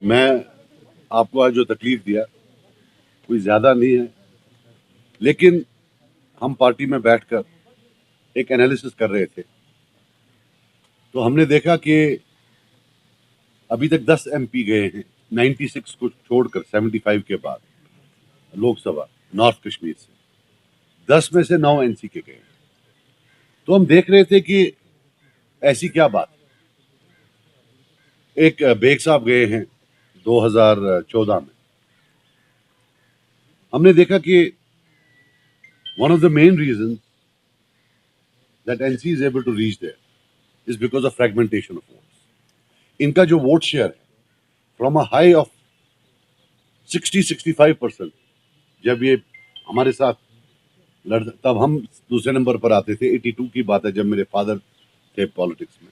मैं आपको आज जो तकलीफ दिया कोई ज़्यादा नहीं है, लेकिन हम पार्टी में बैठकर एक एनालिसिस कर रहे थे, तो हमने देखा कि अभी तक 10 एमपी गए हैं 96 को छोड़कर 75 के बाद लोकसभा नॉर्थ कश्मीर से, 10 में से 9 एनसी के गए। तो हम देख रहे थे कि ऐसी क्या बात। एक बेग साहब गए हैं 2014 में। हमने देखा कि one of the main reasons that NC is able to reach there is because of fragmentation of votes. इनका जो वोट शेयर है फ्रॉम अ हाई ऑफ 60-65%, जब ये हमारे साथ तब हम दूसरे नंबर पर आते थे। 82 की बात है जब मेरे फादर थे पॉलिटिक्स में,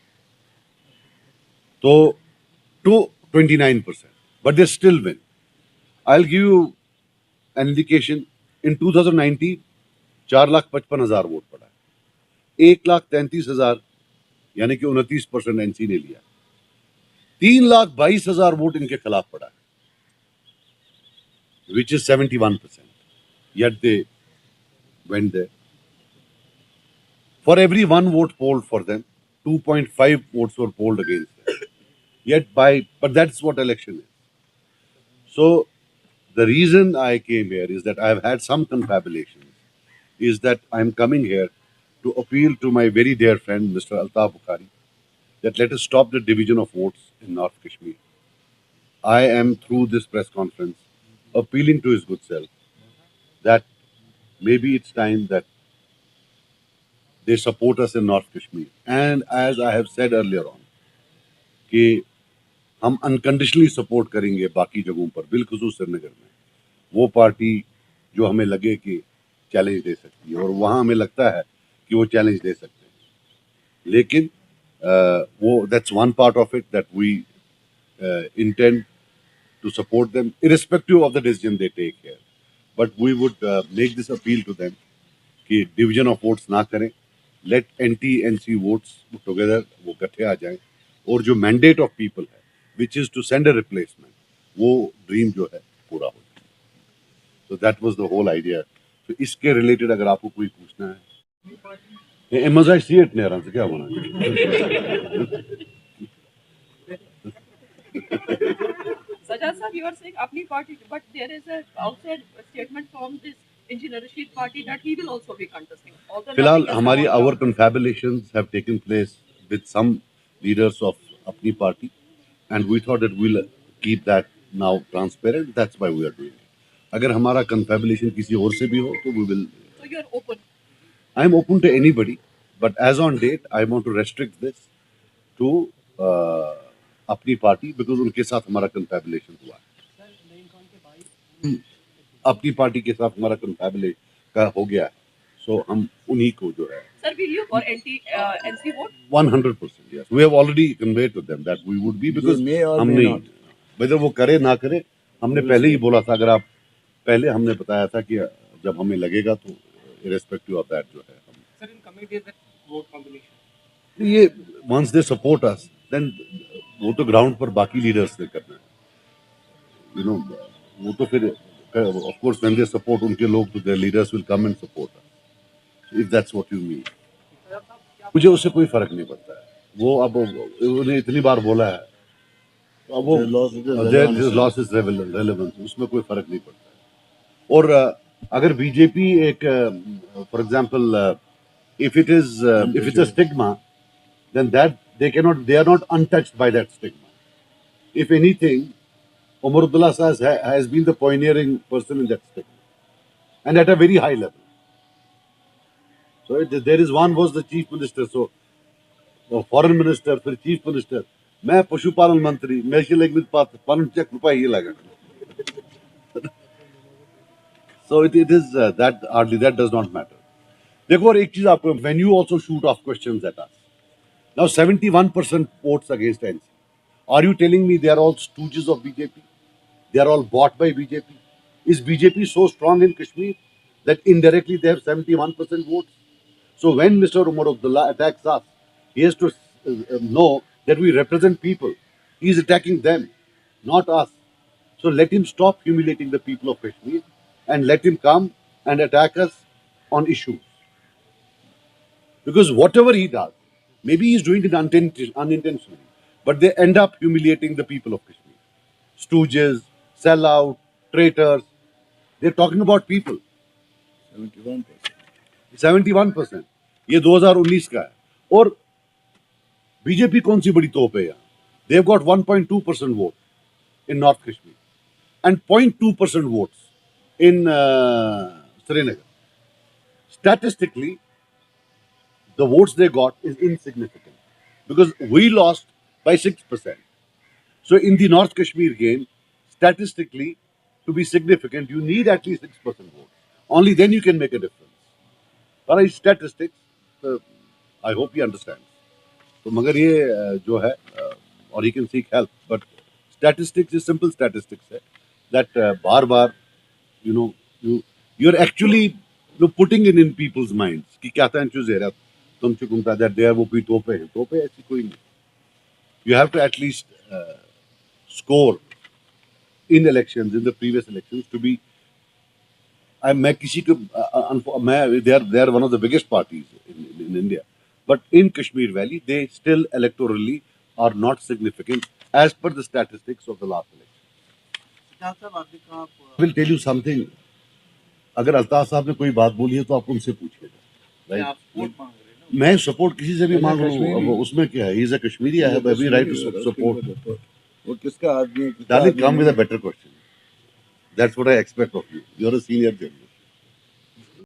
तो to 29%, but they still win. I will give you an indication. In 2019 4,55,000 vote पड़ा है, 1,33,000 यानी कि 29% एनसी ने लिया। 3,22,000 वोट इनके खिलाफ पड़ा है, which is 71%. Yet they went there. For every one vote polled for them, 2.5 votes were polled against them. But that's what election is. So the reason I came here is that I've had some confabulations, is that I'm coming here to appeal to my very dear friend, Mr. Altaf Bukhari, that let us stop the division of votes in North Kashmir. I am, through this press conference, appealing to his good self that maybe it's time that they support us in North Kashmir. And as I have said earlier on, कि हम unconditionally support करेंगे बाकी जगहों पर, बिलखुसूस श्रीनगर में वो party जो हमें लगे कि चैलेंज दे सकती है, और वहाँ हमें लगता है कि वो चैलेंज दे सकते हैं। लेकिन वो that's one part of it that we intend to support them irrespective of the decision they take here, but we would make this appeal to them कि division of votes ना करें, let NT-NC votes together वो इकट्ठे आ जाएं, और जो mandate of people है which is to send a replacement, वो dream जो है पूरा हो जाए। So that was the whole idea. So इसके related अगर आपको कोई पूछना है, MSI see it नहीं आ रहा से क्या होना। Sajjad sir, you are saying apni party, but there is a outside statement from this Engineer Rashid party that he will also be contesting. फिलहाल हमारी our confabulations have taken place with some leaders of अपनी party, and we thought that we'll keep that now transparent. That's why we are doing it. अगर हमारा confabulation किसी और से भी हो तो we will. So you are open. I am open to anybody, but as on date, I want to restrict this to अपनी party because उनके साथ हमारा confabulation हुआ है। अपनी पार्टी के साथ हमारा confabulation का हो गया है, so हम उन्हीं को जो है। Sir, will you for NC vote? 100%, yes. We have already conveyed to them that we would be, because हम नहीं, whether वो करे ना करे, हमने पहले ही बोला था। अगर आप पहले हमने बताया था कि जब हमें लगेगा तो irrespective of that जो है हम। Sir, in coming days that vote combination. ये once they support us, then वो तो ग्राउंड पर बाकी लीडर्स ने करना है, you know, वो तो फिर of course when they support उनके लोग तो their leaders will come and support us, if that's what you mean. मुझे उससे कोई फर्क नहीं पड़ता है। वो अब उन्हें इतनी बार बोला है, तो अब वो लॉस इज रेलेवेंस, उसमें कोई फर्क नहीं पड़ता है। और अगर बीजेपी एक for example if it's a stigma, then that they are not untouched by that stigma. If anything, Umar Abdullah has been the pioneering person in that stigma, and at a very high level. So there is one was the chief minister, so foreign minister, फिर chief minister, मैं पशुपालन मंत्री, मैं शिलेग पालन check रुपये ये लगा। So it is that hardly that does not matter. देखो और एक चीज आपको, when you also shoot off questions at us, now 71% votes against NC. Are you telling me they are all stooges of BJP? They are all bought by BJP? Is BJP so strong in Kashmir that indirectly they have 71% votes? So when Mr. Umar Abdullah attacks us, he has to know that we represent people. He is attacking them. not us. So let him stop humiliating the people of Kashmir and let him come and attack us on issues. Because whatever he does, maybe he's doing it unintentionally, but they end up humiliating the people of Kashmir. Stooges, sellout, traitors. They're talking about people. 71%. ये 2019 का है. और BJP कौन सी बड़ी तोप है यहाँ? They've got 1.2% vote in North Kashmir and 0.2% votes in Srinagar. Statistically, the votes they got is insignificant because we lost by 6%. So in the North Kashmir game, statistically, to be significant, you need at least 6% votes. Only then you can make a difference. But statistics, I hope he understands. तो मगर ये जो है और he can seek help, but statistics is simple statistics है that बार-बार you're actually putting it in people's minds कि क्या था चीज़ है तुम चुकुमता that they are वो भी तोपे ऐसी कोई नहीं. You have to at least score in elections, in the previous elections to be. मैं किसी को they are one of the biggest parties in India, but in Kashmir Valley they still electorally are not significant as per the statistics of the last election. I will tell you something. अगर अल्ताफ साहब ने कोई बात बोली है तो आप उनसे पूछिएगा. आप वोट मांग रहे हैं ना? मैं सपोर्ट किसी से भी मांग लूँ, अब उसमें क्या है? He is a Kashmiri. I have every right to support. वो किसका आदमी है? Darling, come with a better question. That's what I expect of you. You're a senior journalist.